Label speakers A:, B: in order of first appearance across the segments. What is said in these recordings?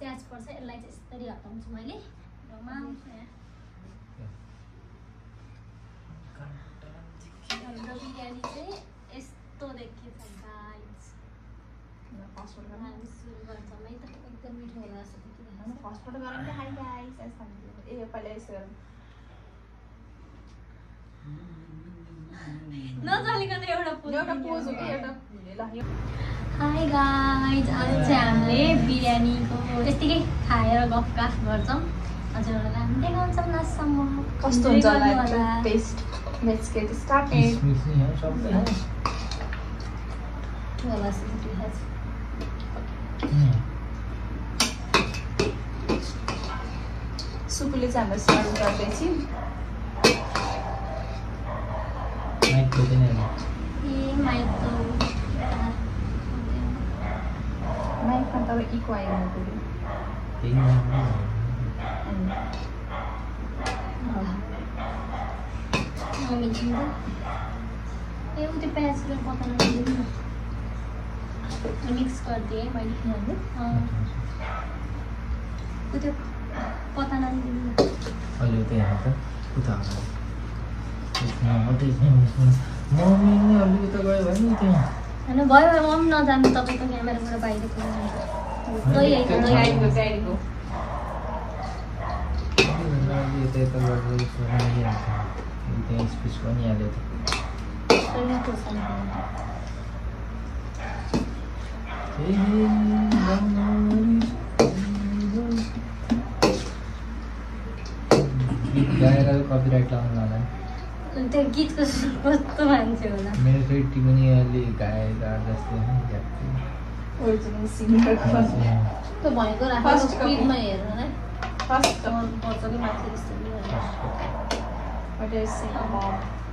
A: प्याज पर्छ यसलाई चाहिँ यसरी हटाउँछु मैले हाम्रो बिरयानी चाहिँ यस्तो देखिन्छ गाइस हामी सुरु गर्छौँ है त एकदम मिठो होला जस्तो देखिरहेको छ
B: फर्स्टबाट गरौँ त हाई गाइस ए पहिला यसो
A: नचलिकन एउटा पोज
B: हो कि एउटा
A: हाई गाइज आज चाहिँ हामीले बिरयानीको यतिकै खाएर गफगाफ गर्छौँ हजुरहरूलाई हामी देखाउँछौँ लास्टसम्म
B: कस्तो हुन्छ होला टेस्ट लेट्स गेट स्टार्टेड सुपुले चाहिँ हाम्रो सर्भ गर्दैछु माइकमा त इको आइरहनु पर्यो
A: त्यो प्याज पकाउन मिक्स गरिदिएँ मैले त्यो पता नदिनु होइन भयो म पनि नजानु तपाईँको क्यामेराबाट बाहिरको
C: कपिराइट लाउनु होला
A: त्यो गीतको कस्तो मान्छे होला
C: मेरो फेरि पनि अलि गाएका जस्तै
B: ओरिजिनल सिङ्गर
A: त्यो भनेको राखेको स्पिडमा हेर्नु नै
B: फर्स्ट
A: पर्छ कि माथि जस्तो
B: What is it about?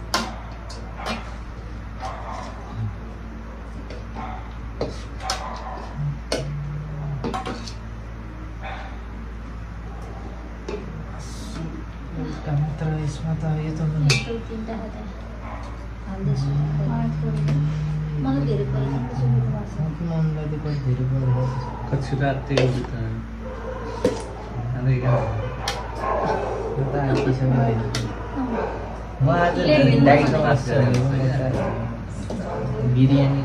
C: इसमा त यो त
A: मलाई धेरै
C: बिरयानी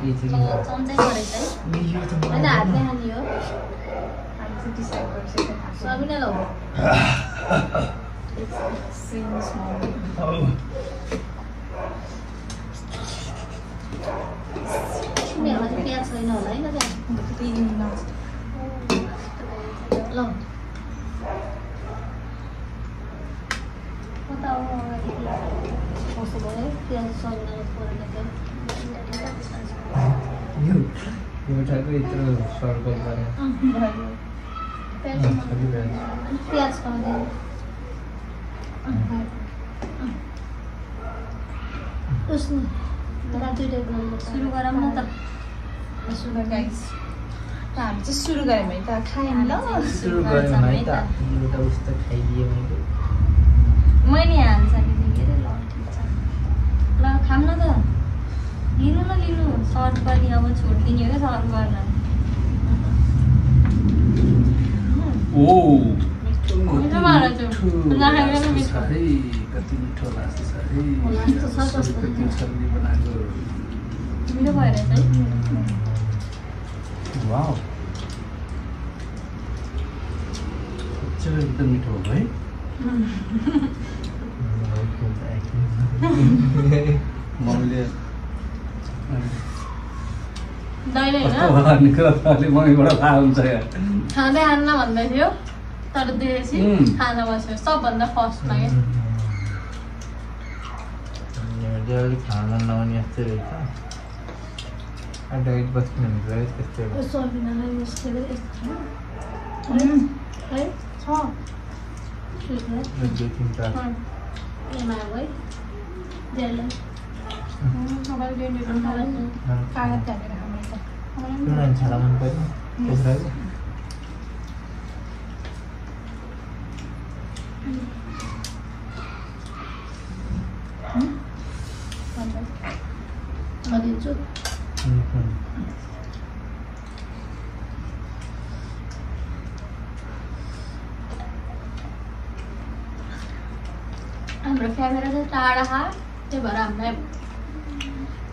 A: प्याज छैन होला है ल कसो भयो प्याज छैन
C: एउटाको यत्रो सर्कल गरे
A: प्याज खाँदैन सुरु गरौँ न त
B: सुरु गाइस त हामी चाहिँ सुरु गऱ्यौँ है त खायौँ ल
C: सुरु गऱ्यौँ है त एउटा उस्तो खाइदिएँ
A: मैले हाल्छ कि अरे ल ठिक छ ल खाऊँ न त लिनु न लिनु सर्भ गर्ने अब छोडिदिने हो क्या सर्भ गर्न मिठो भएर चाहिँ मिठो
C: कति मिठो लाग्छ
A: मिठो भएर चाहिँ
C: वाउ एकदम मिठो हो है मम्मीले
A: खाँदै खान्न भन्दै थियो तर त्यसपछि खाना बस्यो सबभन्दा फर्स्टमा क्या
C: अलिक खाना नआउने जस्तै रहेछ डाइट बस्नुहुन्छ है त्यस्तै
A: सबिनालाई मुस्किल है छ
C: दुई तिनवटा
A: एमा है त्यसलाई
C: छाला मन पर्यो त्यसलाई
A: दिन्छु हाम्रो क्यामेरा चाहिँ टाढा खा त्यही भएर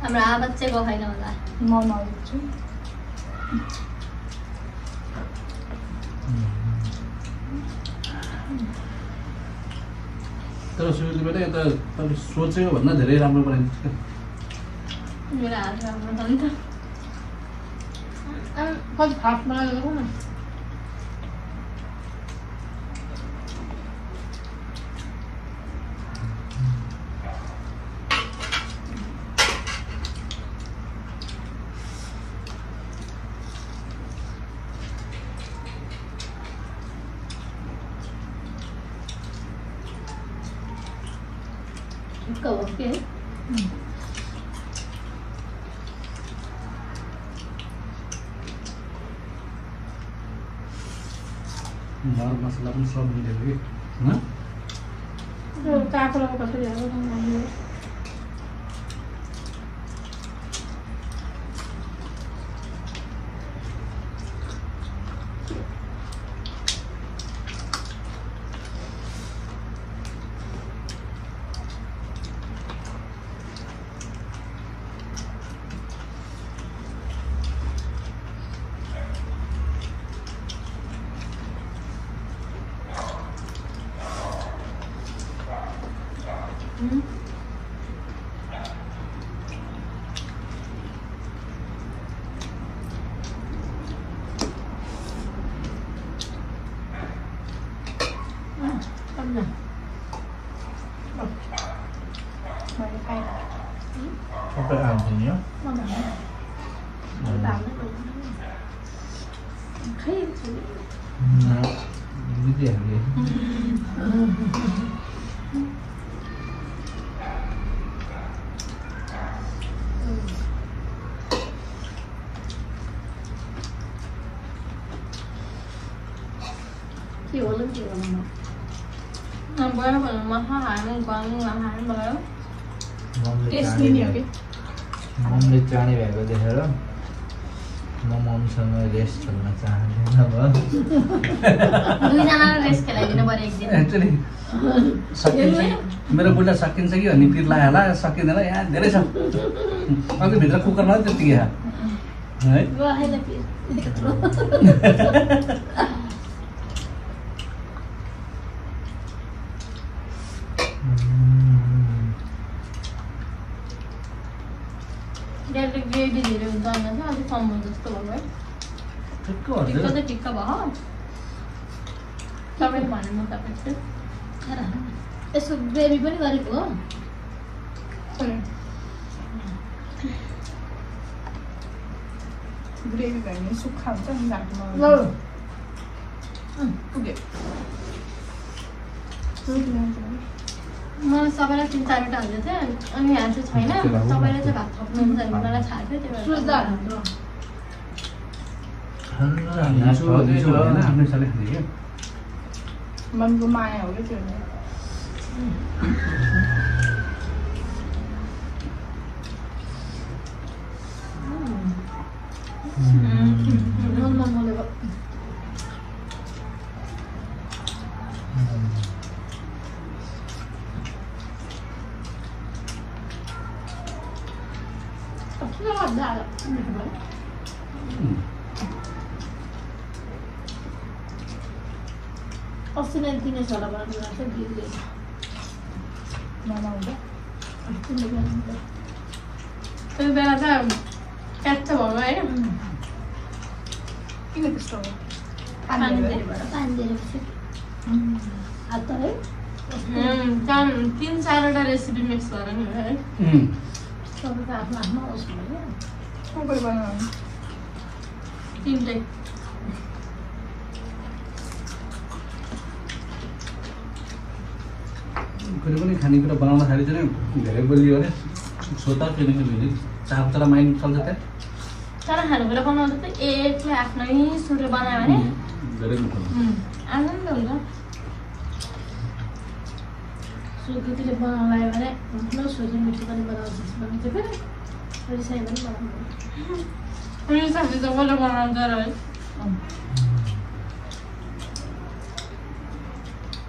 A: हाम्रो आवाज चाहिँ गएन होला
B: म नआउँछु
D: तर सुरुले पनि यता तपाईँ सोचेको भन्दा धेरै राम्रो बनाइदिन्छ
A: मेरो हात राम्रो छ नि त
B: कति फाप बनाएको न
A: ओके
D: मर मसला पनि सब मिलेको कि
B: त्यो काँक्रोको कसरी हाल्नु
C: Apa artinya? Nah, gitu ya.
A: Boleh mahal, mahal boleh.
B: Tasty नि हो कि
C: ममले चाहने भएको देखेर म ममसँग रेस्ट खेल्न चाहँदैन भयो
A: दुईजनालाई रेस्ट खेलाइदिनु पर्यो एक दिन
D: एक्चुअली सकिन्छ मेरो बुढा सकिन्छ कि भन्ने पिर लाग्यो होला सकिँदैन यहाँ धेरै छ अघि भित्र कुकरमा त्यतिकै है
A: गएन फेरि ग्रेभी धेरै हुन्छ होइन अलिक कम हुन्छ जस्तो भयो है
D: ठिक्क
A: टिक्का
D: हजुर
A: त टिक्का भयो तपाईँले भने म तपाईँको यसको ग्रेभी पनि गरेको हो
B: ग्रेभी भयो भने सुक्खा हुन्छ नि घाटोमा पुग्यो
A: मलाई सबैलाई 3-4वटा हाल्दै थिएँ अनि यहाँ चाहिँ छैन तपाईँले चाहिँ भात थप्नुहुन्छ भने मलाई थाहा थियो त्यो
B: सुजदार
D: आफ्नै साले खाने क्या
B: मनको माया हो क्या त्यो
A: अस्ति नै दिने छोरा बनाउनु भएको छ बिउले
B: मनाउँदा
A: त्यो बेला त क्याच भयो है
B: किन त्यस्तो हो
A: पानी धेरै पछि हात है 3-4वटा रेसिपी मिक्स भएर नि हो है सबैको आफ्नो आफ्नो होस् भयो
B: कोही बनाउनु
A: तिनटै
D: कहिले पनि खानेकुरा बनाउँदाखेरि चाहिँ धेरै बलियो अरे सोता किनकि चारवटा माइन्ड चल्छ त्यहाँ
A: तर खानेकुरा बनाउँदा त एकले आफ्नै सुरु बनायो भने
D: धेरै मिठो
A: आनन्द हुन्छ सुकृतिले बनाउनु लाग्यो भने आफ्नो सुरु मिठो पनि बनाउँछ भने चाहिँ फेरि रिसाइ पनि बनाउनु रिसाले त कसले बनाउँछ र है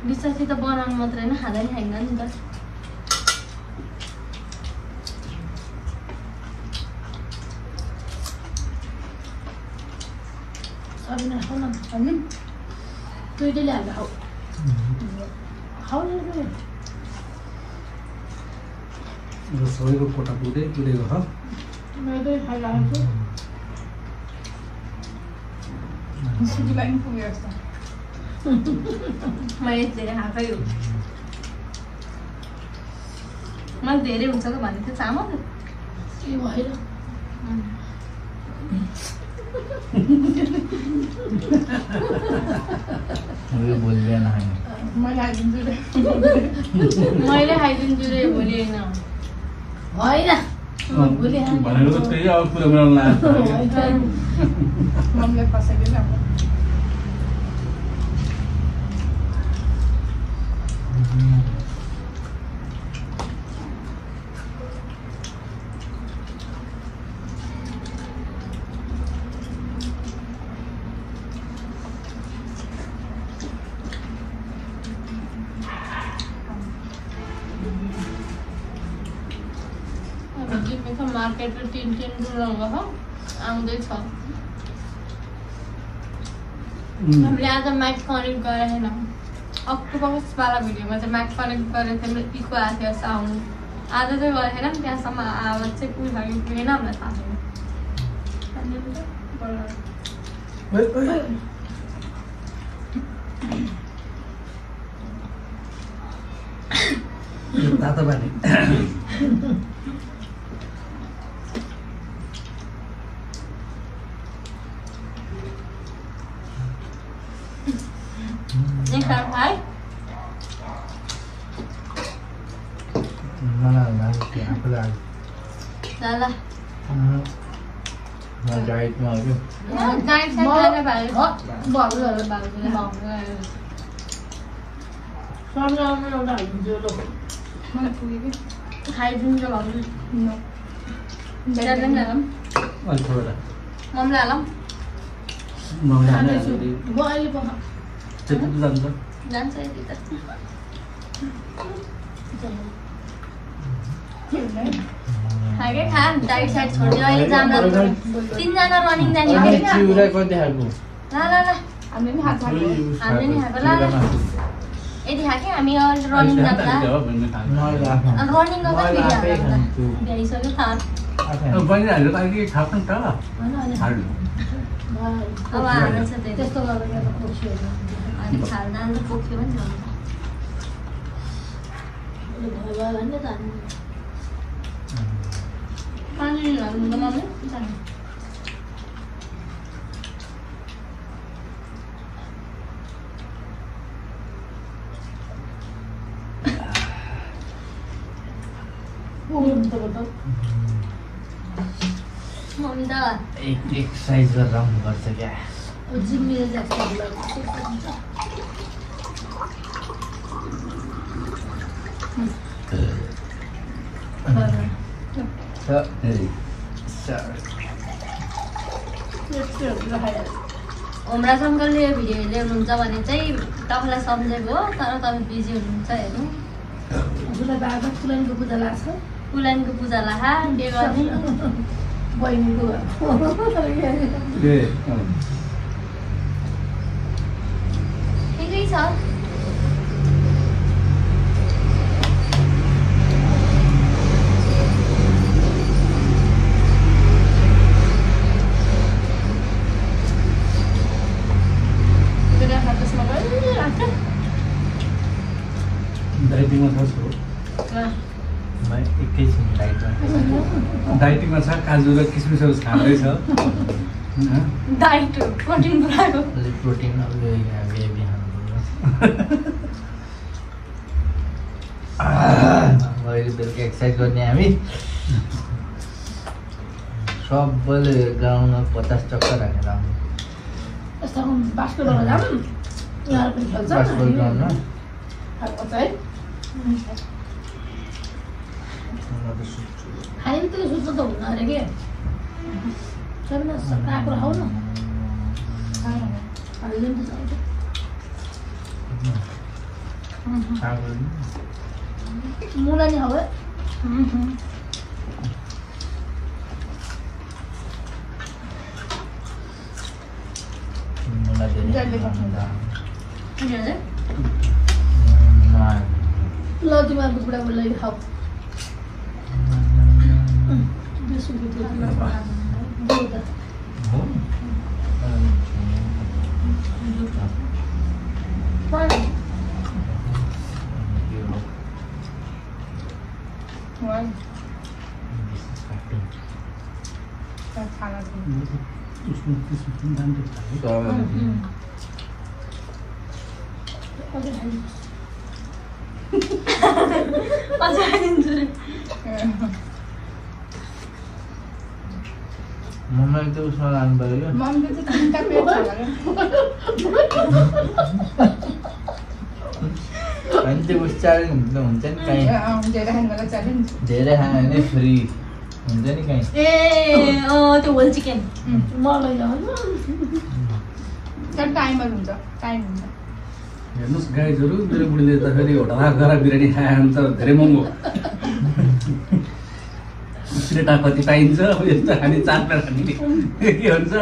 A: रिसासी त बनाउनु मात्रै होइन खाँदा नि खाइन्न नि त
B: सबैले खाऊ न अनि दुईटैले हालेर खाऊ खाऊ न
D: सबैको कोटा पुगेको छ
B: मैले खाइरहेको छु सुकीलाई पनि पुग्यो जस्तो मैले धेरै खाएकै हो
A: मलाई धेरै हुन्छ त भनेको थियो चामल
B: ए भएर
C: यो बोल्दैन हैन
B: मैले खाइदिन्छु रे
A: मैले खाइदिन्छु रे भोलि होइन
B: भोलि
D: भनेको त त्यही अब कुरा बनाउन लाग्यो
B: मम्मीले फसाइदियो नि अब
A: मार्केट में 3 डुलाउँगा हो आउँदैछ हामीले आज माइक कनेक्ट गरेर हैन अक्टोबस वाला भिडियोमा चाहिँ माइक कनेक्ट गरेर थियो मेरो इको आएको थियो साउन्ड आज चाहिँ गरेर हैन त्यहाँसम्म आवाज चाहिँ पुग्यो पुगेन हामीलाई थाहा छैन
D: तातो पानी
A: एक खाए
C: मलाई लाग्यो आफूलाई लाग्यो
A: जाला
C: म डाइटमा हो कि
A: डाइट साइड खाने भाइ
B: बाबुले
A: बाबुले
B: सबैले आउनु एउटा हालिदिन्छु ल
A: मलाई पुग्यो कि खाइदिन्छ भन्नु ज्यादा हालौँ
D: अलि थोडा
A: मम्मीलाई हालौँ
B: खाँदैछु म अहिले पख
D: त्यति जान्छ
A: जान्छ यति त खाएकै खा डाइट साइड छोड्यो अहिले जाँदा 3 जना रनिङ जाने हो कि
C: चिउरा कति खाएको
A: ल ल ल
B: हामीले नि हात खाएको
A: हामीले नि खाएको ल ल यति खाके हामी रनिङ जाँदा रनिङको पनि भिडियो भ्याइसक्यो थाहा
D: बहिनी हालेर अलिकति खाएको नि त हाल्नु
A: अब हाल्छ त्यही
B: त्यस्तो गरेर खोक्छु
A: अनि खाल्दा अन्त पोख्यो पनि हुन्छ
B: भयो भने त हामी
A: पानी हाल्नु त मम्मी मम्मी त
C: एक्सर्साइज गरेर आउनुपर्छ क्या
B: जिम्मीले
A: उमरा सङ्कलले भिडियो ल्याउनुहुन्छ भने चाहिँ तपाईँलाई सम्झेको हो तर तपाईँ बिजी हुनुहुन्छ हेर्नु
B: पुलानको पूजा लाग्छ
A: पुलानको पूजा लाखा के गर्ने
B: बहिनीको
A: ठिकै छ
D: डाइटिङमा छ
C: एकैछिन
D: डाइटिङमा छ काजु र किसमिसहरू खाँदैछ
A: डाइट प्रोटिन पुऱ्याएको
C: अलिक प्रोटिन बेबी अहिले बेलुका एक्सर्साइज गर्ने हामी सबैले ग्राउन्डमा 50 चक्कर हानेर आउनु
B: बास्केटबल जाऊँ यहाँ पनि खेल्छ
C: बास्केटबल ग्राउन्डमा
B: हामी पनि त्यसले सुत्नु त हुन्न अरे के सबैले आएको खाऊ न हालिदिनु त सक्छ मुला नि खाऊ है
C: मलाई धेरै
B: ल तिमीहरूको बुढाको लागि खाऊ
C: मम्मीलाई त उसमा लानु पऱ्यो
E: मम्मीले चाहिँ 3टा पेट छ भने
C: अनि त्यो उस च्यालेन्ज हुन्छ नि कहीँ
E: धेरै खानेवाला च्यालेन्ज
C: धेरै खायो भने फ्री हुन्छ नि कहीँ
A: त्यो होल चिकन
B: मलाई
E: तर टाइमर हुन्छ टाइम हुन्छ
D: हेर्नुहोस् गाइजहरू मेरो बुढीले त फेरि होटलमा गएर बिरयानी खायो भने त धेरै महँगो प्लेटा कति पाइन्छ यस्तो खाने 4 प्लेट खाने के हुन्छ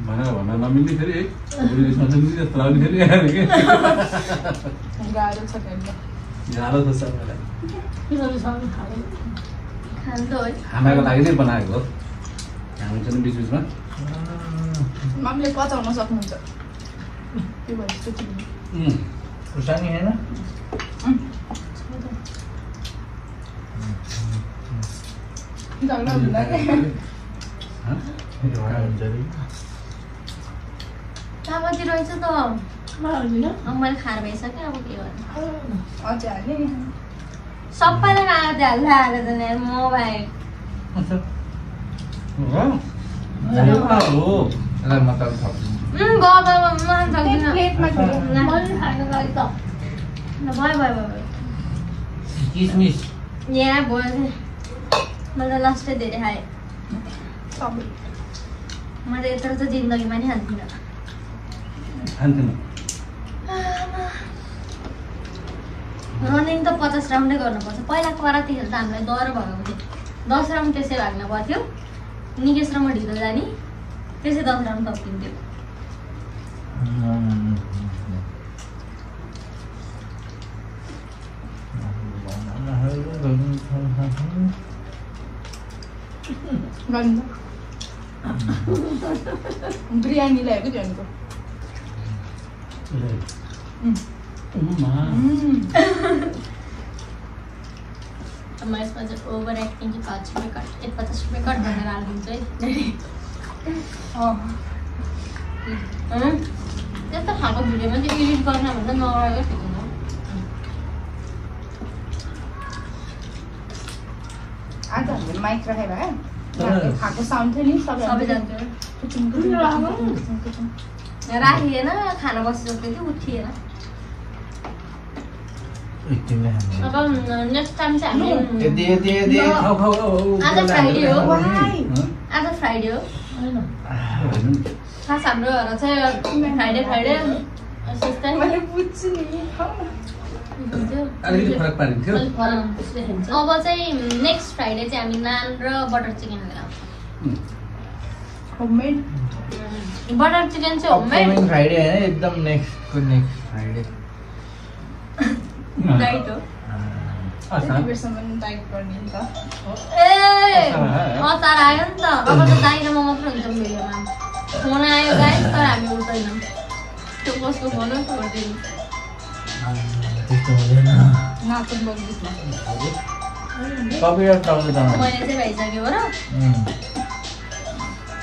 D: भन्न नमिल्ने फेरि है जस्तो लाग्ने फेरि
E: गाह्रो छ फेरि
D: गाह्रो त सबैलाई खानाको लागि नै बनाएको हो हुन्छ नि बिच बिचमा
E: मम्मीले पचाउन सक्नुहुन्छ त्यो भएर चाहिँ
C: खुर्सानी होइन
E: झगडा हुँदा के
A: तामाती रहेछ त मैले खाएर भइसक्यो अब के गर्नु
E: अझै हाल्ने
A: सबैलाई आएर हालेर त मोबाइल
C: यसलाई मसाला थप्छु
E: प्लेटमा
A: भयो
C: किसमिस
A: यहाँ भयो मैले लास्टै धेरै खाएँ मैले यत्रो त जिन्दगीमा नि खान्थिनँ रनिङ त 50 राउन्डै गर्नुपर्छ पहिला कराते खेल्दा हामीलाई डर भएको थियो 10 राउन्ड त्यसै भाग्न पर्थ्यो निकेश र म ढिलो जाने त्यसै 10 राउन्ड तप्किन्थ्यो
E: बिरयानी ल्याएको झनको
A: म यसमा चाहिँ ओभर एक्टिङ कि 5 रुपियाँ कट 50 रुपियाँ कट भनेर हालिदिन्छु है त्यस्तो खालको भिडियोमा चाहिँ एडिट गर्न भन्दा नगरेको ठिक हुन्छ
E: आज हामीले माइक राखेर खाएको साउन्ड थियो नि
A: सबै जान्थ्यो राखिएन खाना बसिसक्यो कि उठिएन अब नेक्स्ट टाइम चाहिँ हामी आज फ्राइडे हो खास हाम्रो चाहिँ फ्राइडे त्यस्तै
E: मैले बुझ्छु नि
D: अलिकति फरक पारिन्थ्यो
A: अब चाहिँ नेक्स्ट फ्राइडे चाहिँ हामी नान र बटर चिकन लिएर आउँछौँ
E: होममेड
A: बटर चिकन चाहिँ होममेड
C: फ्राइडे होइन एकदम नेक्स्ट फ्राइडे
A: राइट हो
E: बेरसम्म टाइप गर्ने नि त
A: अचार आयो नि त अब त दाइरोमा मात्र हुन्छ भिडियोमा फोन आयो गाइस तर हामी उठ्दैनौँ त्यो कसको फोन हो छोडिदिनु
C: त्यस्तो हुँदैन
E: नाचन बग्दैछ
C: कपिराइट पाउँछ त
A: मैले चाहिँ भइसक्यो हो र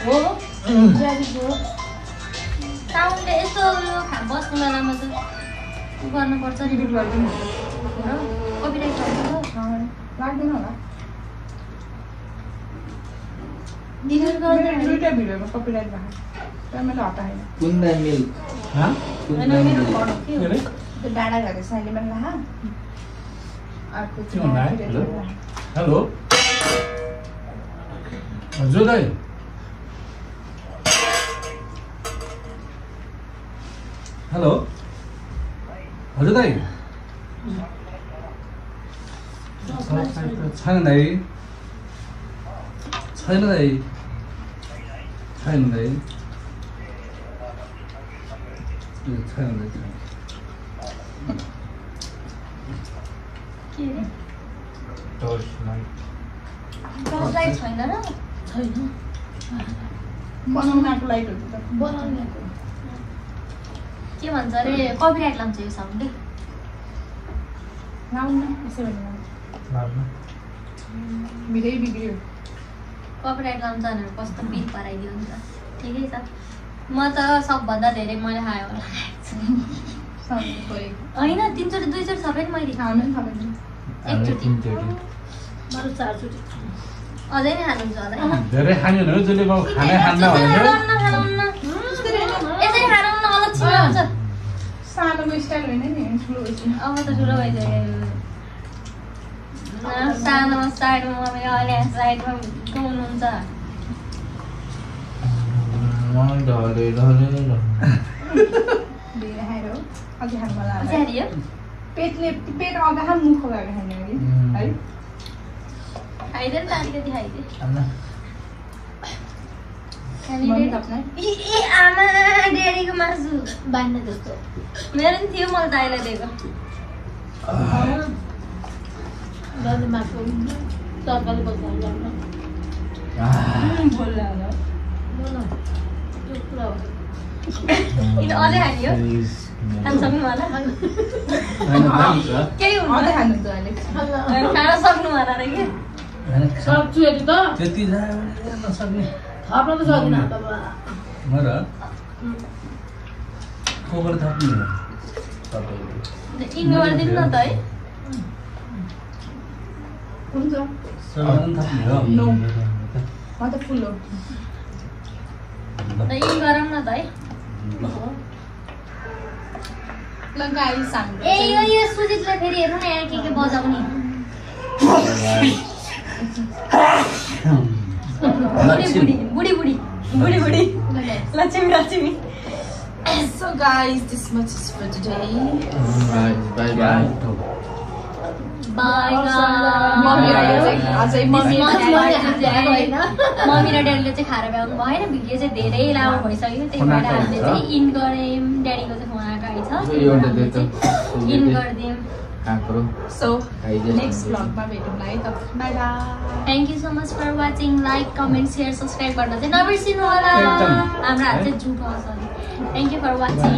A: हो साउन्डले यस्तो बस्ने बेलामा चाहिँ गर्नुपर्छ नि कपिराइट
E: लाग्दैन होला
A: डिलिट
E: दुईटा भिडियोमा कपिराइट भएको तर मैले हटाएन
C: कुन्दा मिल्क कुन्दा मिल्क
E: त्यो डाँडा गएको साइले मैले लाहा अर्को
D: के भन्नु है? हेलो हजुर दाइ हेलो हजुर दाइ छैन दाइ छैन दाइ छैन दाइ छैन दाइ
A: के रे
C: टर्च लाइट
A: टर्चलाइट छैन र
B: छैन
E: बनाउनको लाइटहरू त
B: बनाउनेको
A: के भन्छ अरे कपिराइट लान्छ यो साउन्डले
E: लाउनु न यसो भने बिदै बिग्रियो
A: कपिराइट लाउँछ भनेर कस्तो बिल पाराइदियो नि त ठिकै छ म त सबभन्दा धेरै मैले खायो होला होइन 3 चोटि 2 चोटि सबै मैले
E: खानु नि तपाईँ
A: एकचोटि
B: मेरो 4 चोटि
A: अझै नै खानुहुन्छ होला है
D: धेरै खाने हो जसले खानै खान्न भने
A: यसरी खानुहुन्न अलक्षी आउँछ
E: सानोको स्टाइल होइन नि ठुलो
A: अब त ठुलो भइसक्यो सानोमा साइडमा मम्मी अहिले साइडमा हुनुहुन्छ
C: ढले
E: धेरै खाएर हो अझै खानु मलाई
A: हारियो
E: पेट अगाहा मुख अगाडि खाने अरे है
A: खाइदे नि त अलिकति खाइदे ए आमा डेरीको मासु
B: बान्ने जस्तो
A: मेरो नि थियो मैले दाइलाई दिएको
B: दाइले मासु तरकारी बसाल्नु लाग्नु
E: बोल्ला होला
B: त्यो कुरा हो
A: यिनीहरू अझै खानियो खान सक्नु होला केही
E: अझै
A: हुन्छ
E: खानुहुन्छ अहिले
A: खान सक्नु होला र के
B: सक्छु यति त
D: त्यति नसक्ने
B: थप्न त सकिन त
D: म र कोबाट थप्ने हो
A: इन गरिदिनु न त है
E: हुन्छ
D: सबैजना थप्ने हो
E: नो म त फुल हो
A: इन गरौँ न त है
E: ल गाइस हाम्रो
A: ए यो सुजितलाई फेरि हेर्नु न यहाँ के बजाउने बुढी बुढी Lakshmi
E: So guys, this much is for today.
C: By by
A: by
E: mummy
A: र ड्याडीले चाहिँ खाएर भ्याउनु भएन भिडियो चाहिँ धेरै लामो भइसक्यो त्यही भएर हामीले चाहिँ इन गऱ्यौँ ड्याडीको चाहिँ फोन आएको आइछ इन गरिदिउँ
E: So next vlog ma भेटौँला है त bye bye
A: thank you so much for watching like comment share subscribe गर्न चाहिँ नबिर्सिनु होला हाम्रो हात चाहिँ जुट आउँछ थ्याङ्क यू फर वाचिङ